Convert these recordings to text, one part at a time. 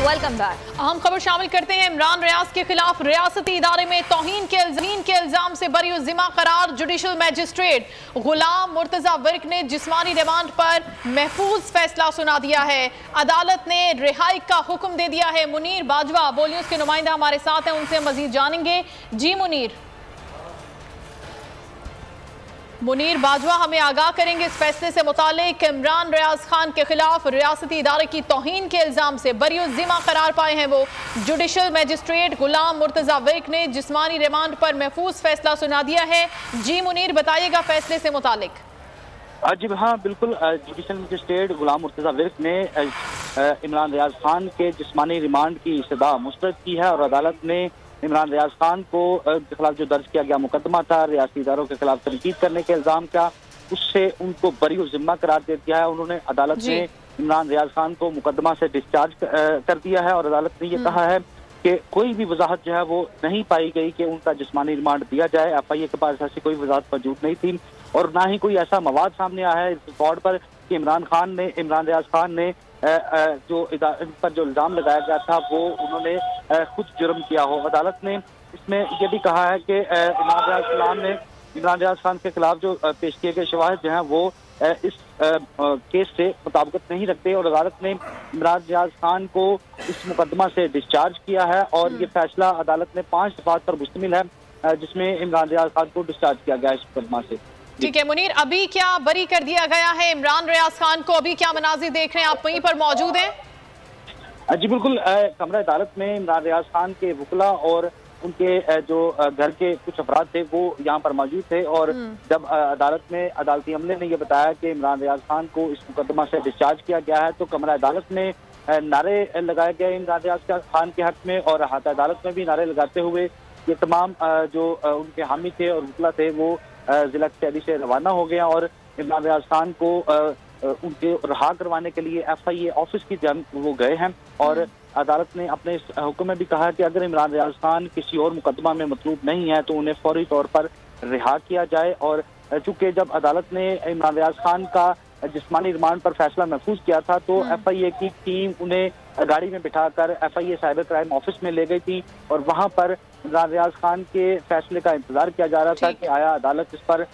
Welcome back. अहम खबर शामिल करते हैं। इमरान रियाज के खिलाफ रियासती इदारे में तौहीन के इल्जाम से बरी जिम्मा करार जुडिशल मैजिस्ट्रेट गुलाम मुर्तजा विर्क ने जिस्मानी रिमांड पर महफूज फैसला सुना दिया है। अदालत ने रिहाई का हुक्म दे दिया है। मुनीर बाजवा बोल न्यूज के नुमाइंदा हमारे साथ हैं, उनसे मजीद जानेंगे। जी मुनीर बाजवा हमें आगाह करेंगे इस फैसले से मुतालिक। इमरान रियाज खान के खिलाफ रियासती इदारे की तौहीन के इल्जाम से बरी जिम्मा करार पाए हैं वो। जुडिशल मैजिस्ट्रेट गुलाम मुर्तजा विर्क ने जिस्मानी रिमांड पर महफूज फैसला सुना दिया है। जी मुनीर, बताइएगा फैसले से मुतालिक। जी हाँ, बिल्कुल। जुडिशल मैजिस्ट्रेट गुलाम मुर्तजा विर्क ने इमरान रियाज खान के जिस्मानी रिमांड की इस्तदा मुस्तरद की है और अदालत ने इमरान रियाज खान को के खिलाफ जो दर्ज किया गया मुकदमा था रियासती इदारों के खिलाफ तनकीद करने के इल्जाम का, उससे उनको बरी जिम्मा करार दे दिया है। उन्होंने अदालत ने इमरान रियाज खान को मुकदमा से डिस्चार्ज कर दिया है और अदालत ने ये कहा है कि कोई भी वजाहत जो है वो नहीं पाई गई कि उनका जिस्मानी रिमांड दिया जाए। FIA के पास ऐसी कोई वजाहत मौजूद नहीं थी और ना ही कोई ऐसा मवाद सामने आया है इस रिकॉर्ड पर कि इमरान रियाज खान ने जो इन पर जो इल्जाम लगाया गया था वो उन्होंने खुद जुर्म किया हो। अदालत ने इसमें यह भी कहा है कि इमरान रियाज खान के खिलाफ जो पेश किए गए शवाहिद जो हैं वो इस केस से मुताबिकत नहीं रखते और अदालत ने इमरान रियाज खान को इस मुकदमा से डिस्चार्ज किया है और ये फैसला अदालत ने 5 दफात पर मुश्तमिल है जिसमें इमरान रियाज खान को डिस्चार्ज किया गया इस मुकदमा से। ठीक है मुनीर, अभी क्या बरी कर दिया गया है इमरान रियाज खान को? अभी क्या मनाजिर देख रहे हैं, आप वहीं पर मौजूद हैं? जी बिल्कुल। कमरा अदालत में इमरान रियाज खान के वकला और उनके जो घर के कुछ अफराद थे वो यहाँ पर मौजूद थे और जब अदालत में अदालती अमले ने यह बताया कि इमरान रियाज खान को इस मुकदमा से डिस्चार्ज किया गया है तो कमरा अदालत में नारे लगाए गए इमरान रियाज खान के हक में और अहाता अदालत में भी नारे लगाते हुए ये तमाम जो उनके हामी थे और वकला थे वो जिला कचहरी से रवाना हो गया और इमरान रियाज खान को उनके रहा करवाने के लिए FIA ऑफिस की जानब वो गए हैं और अदालत ने अपने इस हुक्म में भी कहा कि अगर इमरान रियाज खान किसी और मुकदमा में मतलूब नहीं है तो उन्हें फौरी तौर पर रिहा किया जाए। और चूंकि जब अदालत ने इमरान रियाज खान का जिस्मानी रिमांड पर फैसला महफूज किया था तो FIA की टीम उन्हें गाड़ी में बिठाकर FIA साइबर क्राइम ऑफिस में ले गई थी और वहां पर इमरान रियाज खान के फैसले का इंतजार किया जा रहा था कि आया अदालत इस पर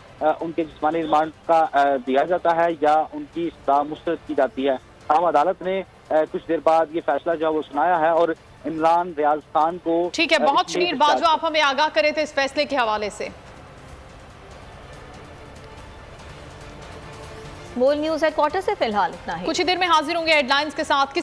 उनके जिस्मानी रिमांड का दिया जाता है या उनकी इस्तदा मुस्तरद की जाती है। अब अदालत ने कुछ देर बाद ये फैसला जो है वो सुनाया है और इमरान रियाज खान को। ठीक है, बहुत मुनीर बाजवा आप हमें आगाह करे थे इस फैसले के हवाले से। बोल न्यूज हेडक्वार्टर से फिलहाल इतना ही। कुछ ही देर में हाजिर होंगे हेडलाइंस के साथ।